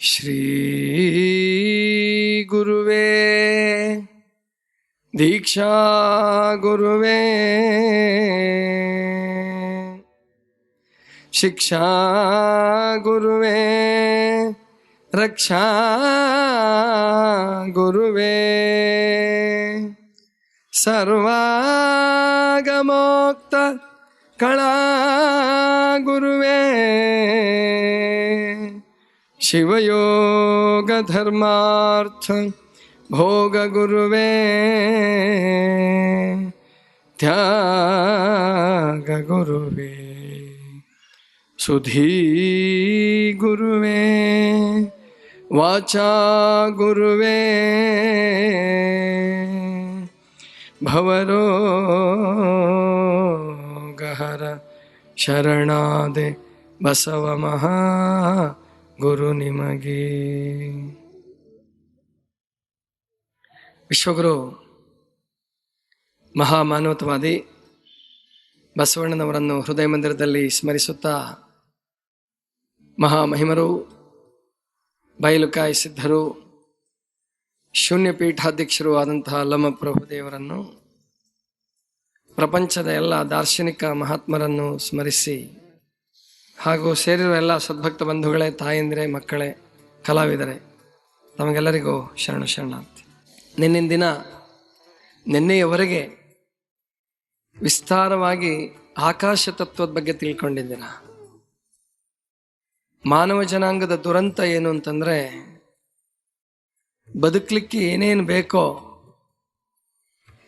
ಶ್ರೀ ಗುರುವೇ ದೀಕ್ಷಾ ಗುರುವೇ ಶಿಕ್ಷಾ ಗುರುವೇ ರಕ್ಷಾ ಗುರುವೇ ಸರ್ವಾಗಮೋಕ್ತ ಕಳಾ ಗುರುವೇ ಶಿವಯೋಗ ಧರ್ಮಾರ್ಥ ಭೋಗ ಗುರುವೇ ತ್ಯಾಗ ಗುರುವೇ ಸುಧೀ ಗುರುವೇ ವಾಚಾ ಗುರುವೇ ಭವರೋಗಹರ ಶರಣಾದೆ ಬಸವ ಮಹಾ ಗುರು ನಿಮಗೆ. ವಿಶ್ವಗುರು ಮಹಾಮಾನವತಾವಾದಿ ಬಸವಣ್ಣನವರನ್ನು ಹೃದಯ ಮಂದಿರದಲ್ಲಿ ಸ್ಮರಿಸುತ್ತಾ ಮಹಾಮಹಿಮರು ಬಯಲುಕಾಯಿ ಸಿದ್ಧರು ಶೂನ್ಯಪೀಠಾಧ್ಯಕ್ಷರು ಆದಂತಹ ಲಮ್ಮಪ್ರಭುದೇವರನ್ನು ಪ್ರಪಂಚದ ಎಲ್ಲ ದಾರ್ಶನಿಕ ಮಹಾತ್ಮರನ್ನು ಸ್ಮರಿಸಿ ಹಾಗೂ ಸೇರಿರುವ ಎಲ್ಲ ಸದ್ಭಕ್ತ ಬಂಧುಗಳೇ, ತಾಯಂದಿರೇ, ಮಕ್ಕಳೇ, ಕಲಾವಿದರೇ, ತಮಗೆಲ್ಲರಿಗೂ ಶರಣು ಶರಣಾರ್ಥಿ. ನಿನ್ನೆಯವರೆಗೆ ವಿಸ್ತಾರವಾಗಿ ಆಕಾಶ ತತ್ವದ ಬಗ್ಗೆ ತಿಳ್ಕೊಂಡಿದ್ದೀರ. ಮಾನವ ಜನಾಂಗದ ದುರಂತ ಏನು ಅಂತಂದರೆ, ಬದುಕಲಿಕ್ಕೆ ಏನೇನು ಬೇಕೋ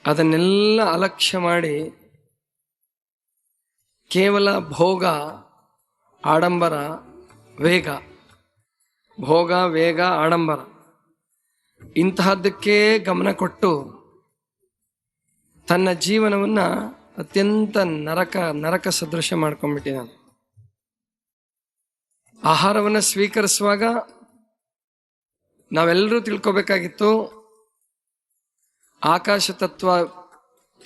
ಅದನ್ನೆಲ್ಲ ಅಲಕ್ಷ್ಯ ಮಾಡಿ ಕೇವಲ ಭೋಗ, ಆಡಂಬರ, ವೇಗ, ಭೋಗ, ವೇಗ, ಆಡಂಬರ ಇಂತಹದ್ದಕ್ಕೆ ಗಮನ ಕೊಟ್ಟು ತನ್ನ ಜೀವನವನ್ನು ಅತ್ಯಂತ ನರಕ ಸದೃಶ ಮಾಡ್ಕೊಂಡ್ಬಿಟ್ಟಿದ್ದಾನೆ. ಆಹಾರವನ್ನು ಸ್ವೀಕರಿಸುವಾಗ ನಾವೆಲ್ಲರೂ ತಿಳ್ಕೊಬೇಕಾಗಿತ್ತು, ಆಕಾಶ ತತ್ವ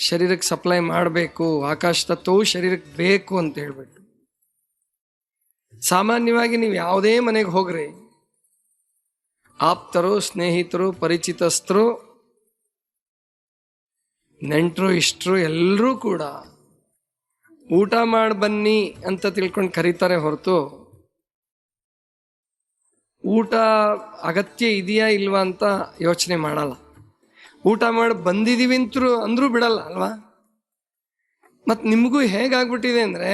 ಶರೀರಕ್ಕೆ ಸಪ್ಲೈ ಮಾಡಬೇಕು, ಆಕಾಶ ತತ್ವವು ಶರೀರಕ್ಕೆ ಬೇಕು ಅಂತ ಹೇಳ್ಬಿಟ್ಟು. ಸಾಮಾನ್ಯವಾಗಿ ನೀವು ಯಾವುದೇ ಮನೆಗೆ ಹೋಗ್ರಿ, ಆಪ್ತರು, ಸ್ನೇಹಿತರು, ಪರಿಚಿತಸ್ಥರು, ನೆಂಟರು, ಇಷ್ಟರು ಎಲ್ಲರೂ ಕೂಡ ಊಟ ಮಾಡಿ ಬನ್ನಿ ಅಂತ ತಿಳ್ಕೊಂಡು ಕರೀತಾರೆ ಹೊರತು ಊಟ ಅಗತ್ಯ ಇದೆಯಾ ಇಲ್ವಾ ಅಂತ ಯೋಚನೆ ಮಾಡಲ್ಲ. ಊಟ ಮಾಡಿ ಬಂದಿದ್ದೀವಿ ಅಂದ್ರೂ ಬಿಡಲ್ಲ ಅಲ್ವಾ? ಮತ್ತು ನಿಮಗೂ ಹೇಗಾಗ್ಬಿಟ್ಟಿದೆ ಅಂದರೆ,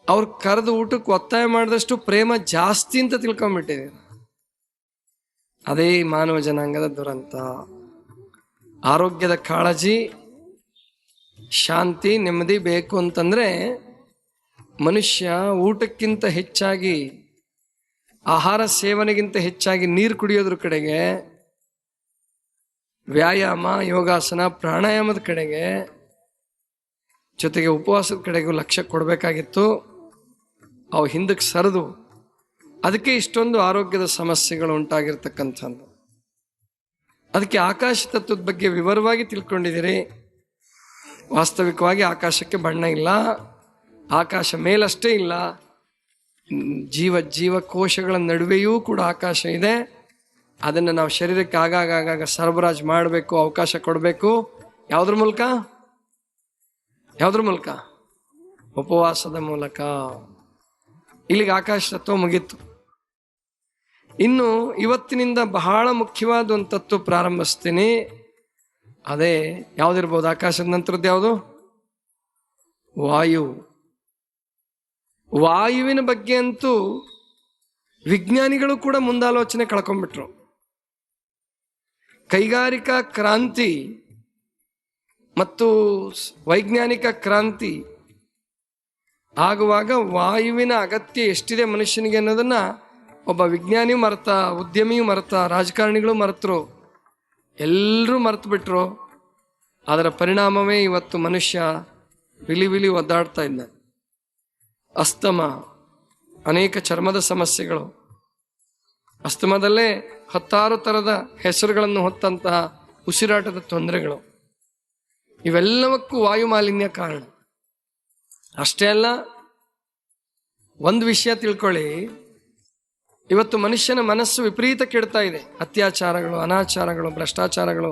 ಅವ್ರು ಕರೆದು ಊಟಕ್ಕೆ ಒತ್ತಾಯ ಮಾಡಿದಷ್ಟು ಪ್ರೇಮ ಜಾಸ್ತಿ ಅಂತ ತಿಳ್ಕೊಂಬಿಟ್ಟಿದೆ. ಅದೇ ಮಾನವ ಜನಾಂಗದ ದುರಂತ. ಆರೋಗ್ಯದ ಕಾಳಜಿ, ಶಾಂತಿ, ನೆಮ್ಮದಿ ಬೇಕು ಅಂತಂದರೆ ಮನುಷ್ಯ ಊಟಕ್ಕಿಂತ ಹೆಚ್ಚಾಗಿ, ಆಹಾರ ಸೇವನೆಗಿಂತ ಹೆಚ್ಚಾಗಿ ನೀರು ಕುಡಿಯೋದ್ರ ಕಡೆಗೆ, ವ್ಯಾಯಾಮ, ಯೋಗಾಸನ, ಪ್ರಾಣಾಯಾಮದ ಕಡೆಗೆ, ಜೊತೆಗೆ ಉಪವಾಸದ ಕಡೆಗೂ ಲಕ್ಷ್ಯ ಕೊಡಬೇಕಾಗಿತ್ತು. ಅವು ಹಿಂದಕ್ಕೆ ಸರಿದು ಅದಕ್ಕೆ ಇಷ್ಟೊಂದು ಆರೋಗ್ಯದ ಸಮಸ್ಯೆಗಳು ಉಂಟಾಗಿರ್ತಕ್ಕಂಥದ್ದು. ಅದಕ್ಕೆ ಆಕಾಶ ತತ್ವದ ಬಗ್ಗೆ ವಿವರವಾಗಿ ತಿಳ್ಕೊಂಡಿದ್ದೀರಿ. ವಾಸ್ತವಿಕವಾಗಿ ಆಕಾಶಕ್ಕೆ ಬಣ್ಣ ಇಲ್ಲ, ಆಕಾಶ ಮೇಲಷ್ಟೇ ಇಲ್ಲ, ಜೀವಕೋಶಗಳ ನಡುವೆಯೂ ಕೂಡ ಆಕಾಶ ಇದೆ. ಅದನ್ನು ನಾವು ಶರೀರಕ್ಕೆ ಆಗಾಗ ಸರಬರಾಜು ಮಾಡಬೇಕು, ಅವಕಾಶ ಕೊಡಬೇಕು. ಯಾವುದ್ರ ಮೂಲಕ? ಉಪವಾಸದ ಮೂಲಕ. ಇಲ್ಲಿಗೆ ಆಕಾಶ ತತ್ವ ಮುಗೀತು. ಇನ್ನು ಇವತ್ತಿನಿಂದ ಬಹಳ ಮುಖ್ಯವಾದ ಒಂದು ತತ್ವ ಪ್ರಾರಂಭಿಸ್ತೀನಿ. ಅದೇ ಯಾವುದಿರ್ಬೋದು? ಆಕಾಶದ ನಂತರದ್ದು ಯಾವುದು? ವಾಯುವಿನ ಬಗ್ಗೆ ಅಂತೂ ವಿಜ್ಞಾನಿಗಳು ಕೂಡ ಮುಂದಾಲೋಚನೆ ಕಳ್ಕೊಂಡ್ಬಿಟ್ರು. ಕೈಗಾರಿಕಾ ಕ್ರಾಂತಿ ಮತ್ತು ವೈಜ್ಞಾನಿಕ ಕ್ರಾಂತಿ ಆಗುವಾಗ ವಾಯುವಿನ ಅಗತ್ಯ ಎಷ್ಟಿದೆ ಮನುಷ್ಯನಿಗೆ ಅನ್ನೋದನ್ನ ಒಬ್ಬ ವಿಜ್ಞಾನಿಯೂ ಮರೆತ, ಉದ್ಯಮಿಯೂ ಮರೆತ, ರಾಜಕಾರಣಿಗಳು ಮರೆತರು, ಎಲ್ಲರೂ ಮರೆತು ಬಿಟ್ರು. ಅದರ ಪರಿಣಾಮವೇ ಇವತ್ತು ಮನುಷ್ಯ ವಿಲಿ ಒದ್ದಾಡ್ತಾ ಇದ್ದಾನೆ. ಅಸ್ತಮ, ಅನೇಕ ಚರ್ಮದ ಸಮಸ್ಯೆಗಳು, ಅಸ್ತಮದಲ್ಲೇ 10 ಥರದ ಹೆಸರುಗಳನ್ನು ಹೊತ್ತಂತಹ ಉಸಿರಾಟದ ತೊಂದರೆಗಳು, ಇವೆಲ್ಲವಕ್ಕೂ ವಾಯು ಮಾಲಿನ್ಯ ಕಾರಣ. ಅಷ್ಟೇ ಅಲ್ಲ, ಒಂದು ವಿಷಯ ತಿಳ್ಕೊಳ್ಳಿ, ಇವತ್ತು ಮನುಷ್ಯನ ಮನಸ್ಸು ವಿಪರೀತ ಕೆಡ್ತಾ ಇದೆ. ಅತ್ಯಾಚಾರಗಳು, ಅನಾಚಾರಗಳು, ಭ್ರಷ್ಟಾಚಾರಗಳು,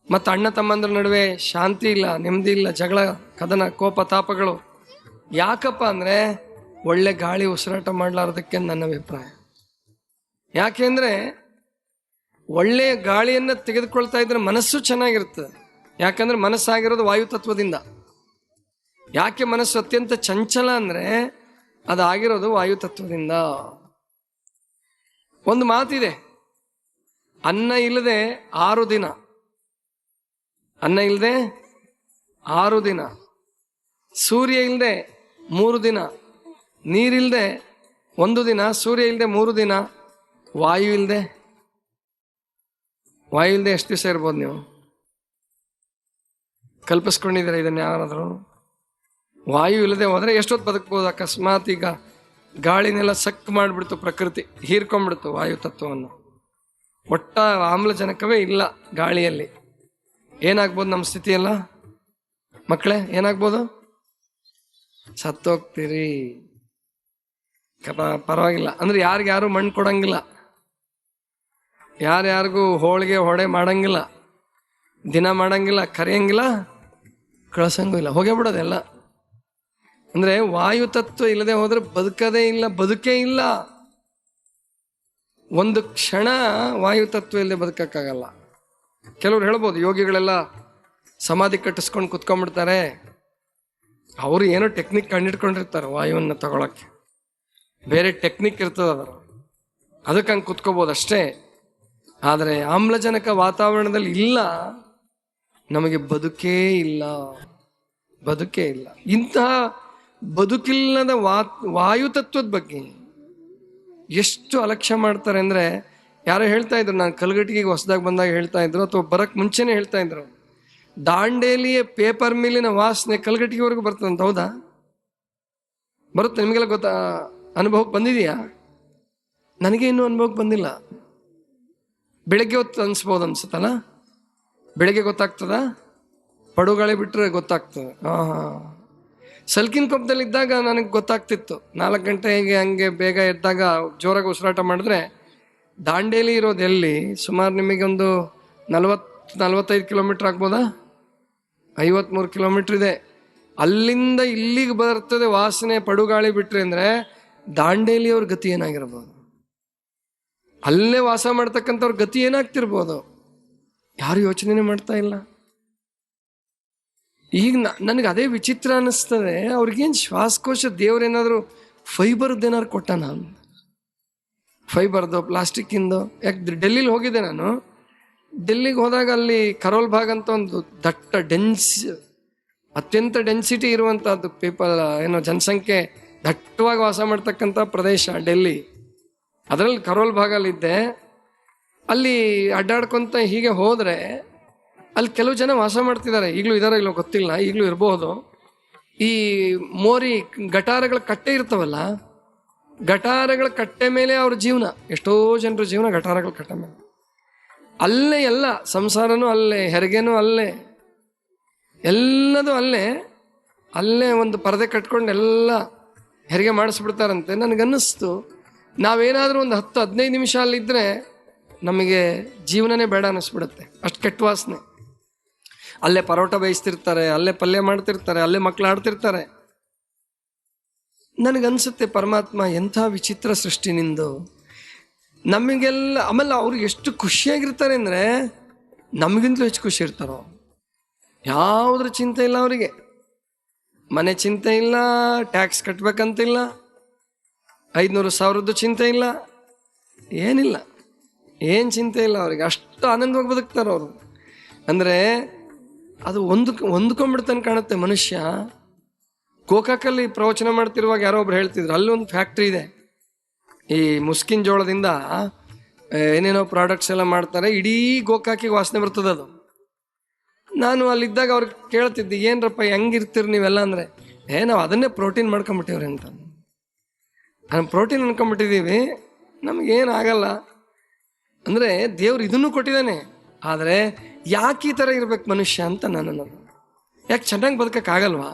ಮತ್ತು ಅಣ್ಣ ತಮ್ಮಂದ್ರ ನಡುವೆ ಶಾಂತಿ ಇಲ್ಲ, ನೆಮ್ಮದಿ ಇಲ್ಲ, ಜಗಳ, ಕದನ, ಕೋಪ, ತಾಪಗಳು. ಯಾಕಪ್ಪ ಅಂದರೆ ಒಳ್ಳೆ ಗಾಳಿ ಉಸಿರಾಟ ಮಾಡಲಾರ್ದಕ್ಕೆ ನನ್ನ ಅಭಿಪ್ರಾಯ. ಯಾಕೆಂದರೆ ಒಳ್ಳೆಯ ಗಾಳಿಯನ್ನು ತೆಗೆದುಕೊಳ್ತಾ ಇದ್ರೆ ಮನಸ್ಸು ಚೆನ್ನಾಗಿರ್ತದೆ. ಯಾಕಂದ್ರೆ ಮನಸ್ಸಾಗಿರೋದು ವಾಯುತತ್ವದಿಂದ. ಯಾಕೆ ಮನಸ್ಸು ಅತ್ಯಂತ ಚಂಚಲ ಅಂದರೆ ಅದಾಗಿರೋದು ವಾಯುತತ್ವದಿಂದ. ಒಂದು ಮಾತಿದೆ, ಅನ್ನ ಇಲ್ಲದೆ 6 ದಿನ, ಅನ್ನ ಇಲ್ಲದೆ 6 ದಿನ, ಸೂರ್ಯ ಇಲ್ಲದೆ 3 ದಿನ, ನೀರಿಲ್ಲದೆ 1 ದಿನ, ಸೂರ್ಯ ಇಲ್ಲದೆ 3 ದಿನ, ವಾಯು ಇಲ್ಲದೆ ಎಷ್ಟು ದಿವಸ ಇರ್ಬೋದು? ನೀವು ಕಲ್ಪಿಸ್ಕೊಂಡಿದ್ದೀರ ಇದನ್ನು ಯಾರಾದರೂ? ವಾಯು ಇಲ್ಲದೆ ಹೋದರೆ ಎಷ್ಟೊತ್ತು ಬದುಕ್ಬೋದು? ಅಕಸ್ಮಾತ್ ಈಗ ಗಾಳಿನೆಲ್ಲ ಸಕ್ ಮಾಡಿಬಿಡ್ತು, ಪ್ರಕೃತಿ ಹೀರ್ಕೊಂಡ್ಬಿಡ್ತು ವಾಯು ತತ್ವವನ್ನು, ಒಟ್ಟ ಆಮ್ಲಜನಕವೇ ಇಲ್ಲ ಗಾಳಿಯಲ್ಲಿ, ಏನಾಗ್ಬೋದು ನಮ್ಮ ಸ್ಥಿತಿ ಎಲ್ಲ? ಮಕ್ಕಳೇ ಏನಾಗ್ಬೋದು? ಸತ್ತೋಗ್ತೀರಿ. ಪರವಾಗಿಲ್ಲ ಅಂದರೆ ಯಾರಿಗ್ಯಾರು ಮಣ್ಣು ಕೊಡಂಗಿಲ್ಲ, ಯಾರ್ಯಾರಿಗೂ ಹೋಳಿಗೆ ಹೊಡೆ ಮಾಡಂಗಿಲ್ಲ, ದಿನ ಮಾಡಂಗಿಲ್ಲ, ಕರೆಯಂಗಿಲ್ಲ, ಕಳ್ಸಂಗೂ ಇಲ್ಲ, ಹೋಗೇ ಬಿಡೋದೆಲ್ಲ. ಅಂದರೆ ವಾಯು ತತ್ವ ಇಲ್ಲದೆ ಹೋದ್ರೆ ಬದುಕದೇ ಇಲ್ಲ, ಬದುಕೇ ಇಲ್ಲ. ಒಂದು ಕ್ಷಣ ವಾಯು ತತ್ವ ಇಲ್ಲದೆ ಬದುಕಕ್ಕಾಗಲ್ಲ. ಕೆಲವ್ರು ಹೇಳ್ಬೋದು, ಯೋಗಿಗಳೆಲ್ಲ ಸಮಾಧಿ ಕಟ್ಟಿಸ್ಕೊಂಡು ಕುತ್ಕೊಂಡ್ಬಿಡ್ತಾರೆ, ಅವರು ಏನೋ ಟೆಕ್ನಿಕ್ ಕಂಡಿಡ್ಕೊಂಡಿರ್ತಾರೆ ವಾಯುವನ್ನು ತಗೊಳಕ್ಕೆ, ಬೇರೆ ಟೆಕ್ನಿಕ್ ಇರ್ತದೆ ಅದಕ್ಕೆ ಹಂಗೆ ಕುತ್ಕೋಬೋದು ಅಷ್ಟೇ. ಆದರೆ ಆಮ್ಲಜನಕ ವಾತಾವರಣದಲ್ಲಿ ಇಲ್ಲ, ನಮಗೆ ಬದುಕೇ ಇಲ್ಲ, ಬದುಕೇ ಇಲ್ಲ. ಇಂತಹ ಬದುಕಿಲ್ಲದ ವಾಯು ತತ್ವದ ಬಗ್ಗೆ ಎಷ್ಟು ಅಲಕ್ಷ್ಯ ಮಾಡ್ತಾರೆ ಅಂದರೆ, ಯಾರೋ ಹೇಳ್ತಾ ಇದ್ರು, ನಾನು ಕಲ್ಗಟ್ಟಿಗೆ ಹೊಸದಾಗಿ ಬಂದಾಗ ಹೇಳ್ತಾ ಇದ್ರು, ಅಥವಾ ಬರಕ್ಕೆ ಮುಂಚೆನೇ ಹೇಳ್ತಾ ಇದ್ರು, ದಾಂಡೇಲಿಯ ಪೇಪರ್ ಮಿಲ್ಲಿನ ವಾಸನೆ ಕಲ್ಗಟ್ಟಿಗೆವರೆಗೂ ಬರ್ತದಂತ. ಹೌದಾ? ಬರುತ್ತೆ? ನಿಮಗೆಲ್ಲ ಅನುಭವಕ್ಕೆ ಬಂದಿದೆಯಾ? ನನಗೆ ಇನ್ನೂ ಅನುಭವಕ್ಕೆ ಬಂದಿಲ್ಲ. ಬೆಳಗ್ಗೆ ಹೊತ್ತು ಅನಿಸ್ಬೋದು ಅನ್ಸುತ್ತಲ್ಲ, ಬೆಳಗ್ಗೆ ಗೊತ್ತಾಗ್ತದ, ಪಡುಗಾಳಿ ಬಿಟ್ಟರೆ ಗೊತ್ತಾಗ್ತದೆ. ಸಲ್ಕಿನ ಕೊಪ್ಪದಲ್ಲಿದ್ದಾಗ ನನಗೆ ಗೊತ್ತಾಗ್ತಿತ್ತು. 4 ಗಂಟೆಗೆ ಹಂಗೆ ಬೇಗ ಎದ್ದಾಗ ಜೋರಾಗಿ ಉಸಿರಾಟ ಮಾಡಿದ್ರೆ, ದಾಂಡೇಲಿ ಇರೋದು ಎಲ್ಲಿ ಸುಮಾರು ನಿಮಗೊಂದು 40-45 ಕಿಲೋಮೀಟ್ರ್ ಆಗ್ಬೋದಾ? 53 ಕಿಲೋಮೀಟ್ರ್ ಇದೆ. ಅಲ್ಲಿಂದ ಇಲ್ಲಿಗೆ ಬರ್ತದೆ ವಾಸನೆ, ಪಡುಗಾಳಿ ಬಿಟ್ರೆ ಅಂದರೆ ದಾಂಡೇಲಿಯವ್ರ ಗತಿ ಏನಾಗಿರ್ಬೋದು? ಅಲ್ಲೇ ವಾಸ ಮಾಡ್ತಕ್ಕಂಥವ್ರ ಗತಿ ಏನಾಗ್ತಿರ್ಬೋದು? ಯಾರು ಯೋಚನೆ ಮಾಡ್ತಾ ಇಲ್ಲ. ಈಗ ನನಗೆ ಅದೇ ವಿಚಿತ್ರ ಅನ್ನಿಸ್ತದೆ, ಅವ್ರಿಗೇನು ಶ್ವಾಸಕೋಶ ದೇವ್ರೇನಾದರೂ ಫೈಬರ್ದೇನಾದ್ರು ಕೊಟ್ಟ? ನಾನು ಫೈಬರ್ದು, ಪ್ಲಾಸ್ಟಿಕ್ಕಿಂದು. ಯಾಕೆ ಡೆಲ್ಲಿಲಿ ಹೋಗಿದ್ದೆ ನಾನು. ಡೆಲ್ಲಿಗೆ ಹೋದಾಗ ಅಲ್ಲಿ ಕರೋಲ್ ಭಾಗ್ ಅಂತ ಒಂದು ದಟ್ಟ ಅತ್ಯಂತ ಡೆನ್ಸಿಟಿ ಇರುವಂಥದ್ದು ಜನಸಂಖ್ಯೆ ದಟ್ಟವಾಗಿ ವಾಸ ಮಾಡ್ತಕ್ಕಂಥ ಪ್ರದೇಶ ಡೆಲ್ಲಿ. ಅದರಲ್ಲಿ ಕರೋಲ್ ಭಾಗಲ್ಲಿದ್ದೆ. ಅಲ್ಲಿ ಅಡ್ಡಾಡ್ಕೊತ ಹೀಗೆ ಹೋದರೆ ಅಲ್ಲಿ ಕೆಲವು ಜನ ವಾಸ ಮಾಡ್ತಿದ್ದಾರೆ, ಈಗಲೂ ಇದಾರೋ ಇಲ್ಲೋ ಗೊತ್ತಿಲ್ಲ, ಈಗಲೂ ಇರ್ಬೋದು. ಈ ಮೋರಿ ಗಟಾರಗಳ ಕಟ್ಟೆ ಇರ್ತಾವಲ್ಲ, ಗಟಾರಗಳ ಕಟ್ಟೆ ಮೇಲೆ ಅವ್ರ ಜೀವನ, ಎಷ್ಟೋ ಜನರ ಜೀವನ ಗಟಾರಗಳ ಕಟ್ಟೆ ಮೇಲೆ. ಅಲ್ಲೇ ಎಲ್ಲ ಸಂಸಾರನೂ ಅಲ್ಲೇ, ಹೆರಿಗೆನೂ ಅಲ್ಲೇ, ಎಲ್ಲದೂ ಅಲ್ಲೇ. ಅಲ್ಲೇ ಒಂದು ಪರದೆ ಕಟ್ಕೊಂಡು ಎಲ್ಲ ಹೆರಿಗೆ ಮಾಡಿಸ್ಬಿಡ್ತಾರಂತೆ. ನನಗನ್ನಿಸ್ತು, ನಾವೇನಾದರೂ ಒಂದು 10-15 ನಿಮಿಷ ಅಲ್ಲಿದ್ದರೆ ನಮಗೆ ಜೀವನನೇ ಬೇಡ ಅನ್ನಿಸ್ಬಿಡುತ್ತೆ, ಅಷ್ಟು ಕೆಟ್ಟ ವಾಸನೆ. ಅಲ್ಲೇ ಪರೋಟ ಬೇಯಿಸ್ತಿರ್ತಾರೆ, ಅಲ್ಲೇ ಪಲ್ಯ ಮಾಡ್ತಿರ್ತಾರೆ, ಅಲ್ಲೇ ಮಕ್ಕಳು ಆಡ್ತಿರ್ತಾರೆ. ನನಗನ್ಸುತ್ತೆ, ಪರಮಾತ್ಮ ಎಂಥ ವಿಚಿತ್ರ ಸೃಷ್ಟಿ ನಿಂದು. ನಮಗೆಲ್ಲ ಆಮೇಲೆ ಅವ್ರು ಎಷ್ಟು ಖುಷಿಯಾಗಿರ್ತಾರೆ ಅಂದರೆ ನಮಗಿಂತಲೂ ಹೆಚ್ಚು ಖುಷಿ ಇರ್ತಾರೋ. ಯಾವುದ್ರ ಚಿಂತೆ ಇಲ್ಲ ಅವರಿಗೆ, ಮನೆ ಚಿಂತೆ ಇಲ್ಲ, ಟ್ಯಾಕ್ಸ್ ಕಟ್ಬೇಕಂತಿಲ್ಲ, 500,000 ಚಿಂತೆ ಇಲ್ಲ, ಏನಿಲ್ಲ, ಏನು ಚಿಂತೆ ಇಲ್ಲ ಅವ್ರಿಗೆ. ಅಷ್ಟು ಆನಂದವಾಗಿ ಬದುಕ್ತಾರೆ ಅವರು. ಅಂದರೆ ಅದು ಹೊಂದ್ಕೊಂಡ್ಬಿಡ್ತಾನೆ ಕಾಣುತ್ತೆ ಮನುಷ್ಯ. ಗೋಕಾಕಲ್ಲಿ ಪ್ರವಚನ ಮಾಡ್ತಿರುವಾಗ ಯಾರೋ ಒಬ್ರು ಹೇಳ್ತಿದ್ರು, ಅಲ್ಲಿ ಒಂದು ಫ್ಯಾಕ್ಟ್ರಿ ಇದೆ, ಈ ಮುಸ್ಕಿನ್ ಜೋಳದಿಂದ ಏನೇನೋ ಪ್ರಾಡಕ್ಟ್ಸ್ ಎಲ್ಲ ಮಾಡ್ತಾರೆ, ಇಡೀ ಗೋಕಾಕಿಗೆ ವಾಸನೆ ಬರ್ತದೆ ಅದು. ನಾನು ಅಲ್ಲಿದ್ದಾಗ ಅವ್ರಿಗೆ ಕೇಳ್ತಿದ್ದೆ, ಏನರಪ್ಪ ಹೆಂಗಿರ್ತೀರಿ ನೀವೆಲ್ಲ ಅಂದರೆ, ನಾವು ಅದನ್ನೇ ಪ್ರೋಟೀನ್ ಮಾಡ್ಕೊಂಬಿಟ್ಟಿವ್ರಿ ಅಂತ. ನಾನು ಪ್ರೋಟೀನ್ ಅನ್ಕೊಂಬಿಟ್ಟಿದ್ದೀವಿ, ನಮಗೇನು ಆಗಲ್ಲ. ಅಂದರೆ ದೇವ್ರು ಇದನ್ನು ಕೊಟ್ಟಿದ್ದಾನೆ, ಆದರೆ ಯಾಕೆ ಈ ಥರ ಇರ್ಬೇಕು ಮನುಷ್ಯ ಅಂತ ನಾನು ಯಾಕೆ ಚೆನ್ನಾಗಿ ಬದುಕೋಕ್ಕಾಗಲ್ವಾ?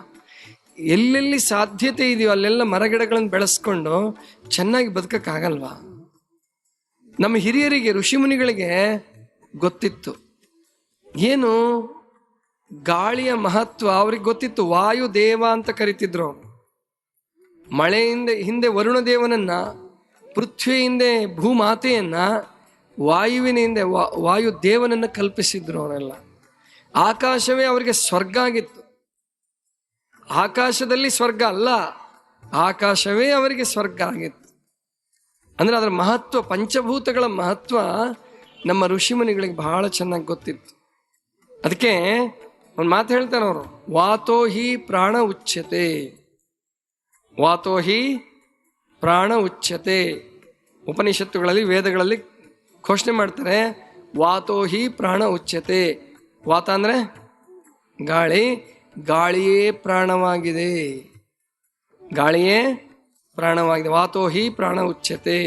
ಎಲ್ಲೆಲ್ಲಿ ಸಾಧ್ಯತೆ ಇದೆಯೋ ಅಲ್ಲೆಲ್ಲ ಮರಗಿಡಗಳನ್ನು ಬೆಳೆಸ್ಕೊಂಡು ಚೆನ್ನಾಗಿ ಬದುಕಕ್ಕಾಗಲ್ವಾ? ನಮ್ಮ ಹಿರಿಯರಿಗೆ, ಋಷಿಮುನಿಗಳಿಗೆ ಗೊತ್ತಿತ್ತು ಏನು ಗಾಳಿಯ ಮಹತ್ವ. ಅವ್ರಿಗೆ ಗೊತ್ತಿತ್ತು. ವಾಯು ದೇವ ಅಂತ ಕರಿತಿದ್ರು. ಮಳೆಯಿಂದ ಹಿಂದೆ ವರುಣ ದೇವನನ್ನ, ಪೃಥ್ವಿ ಹಿಂದೆ ಭೂಮಾತೆಯನ್ನ, ವಾಯುವಿನ ಹಿಂದೆ ವಾಯು ದೇವನನ್ನ ಕಲ್ಪಿಸಿದ್ರು ಅವರೆಲ್ಲ. ಆಕಾಶವೇ ಅವರಿಗೆ ಸ್ವರ್ಗ ಆಗಿತ್ತು. ಆಕಾಶದಲ್ಲಿ ಸ್ವರ್ಗ ಅಲ್ಲ, ಆಕಾಶವೇ ಅವರಿಗೆ ಸ್ವರ್ಗ ಆಗಿತ್ತು. ಅಂದ್ರೆ ಅದರ ಮಹತ್ವ, ಪಂಚಭೂತಗಳ ಮಹತ್ವ ನಮ್ಮ ಋಷಿಮುನಿಗಳಿಗೆ ಬಹಳ ಚೆನ್ನಾಗಿ ಗೊತ್ತಿತ್ತು. ಅದಕ್ಕೆ ಒಂದು ಮಾತು ಹೇಳ್ತಾರೆ ಅವರು, ವಾತೋ ಹಿ ಪ್ರಾಣ ಉಚ್ಯತೆ, ವಾತೋ ಹಿ ಪ್ರಾಣ ಉಚ್ಯತೆ. ಉಪನಿಷತ್ತುಗಳಲ್ಲಿ, ವೇದಗಳಲ್ಲಿ ಘೋಷಣೆ ಮಾಡ್ತಾರೆ, ವಾತೋ ಹಿ ಪ್ರಾಣ ಉಚ್ಯತೆ. ವಾತ ಅಂದ್ರೆ ಗಾಳಿ, ಗಾಳಿಯೇ ಪ್ರಾಣವಾಗಿದೆ, ಗಾಳಿಯೇ ಪ್ರಾಣವಾಗಿದೆ. ವಾತೋ ಹಿ ಪ್ರಾಣ ಉಚ್ಯತೆ.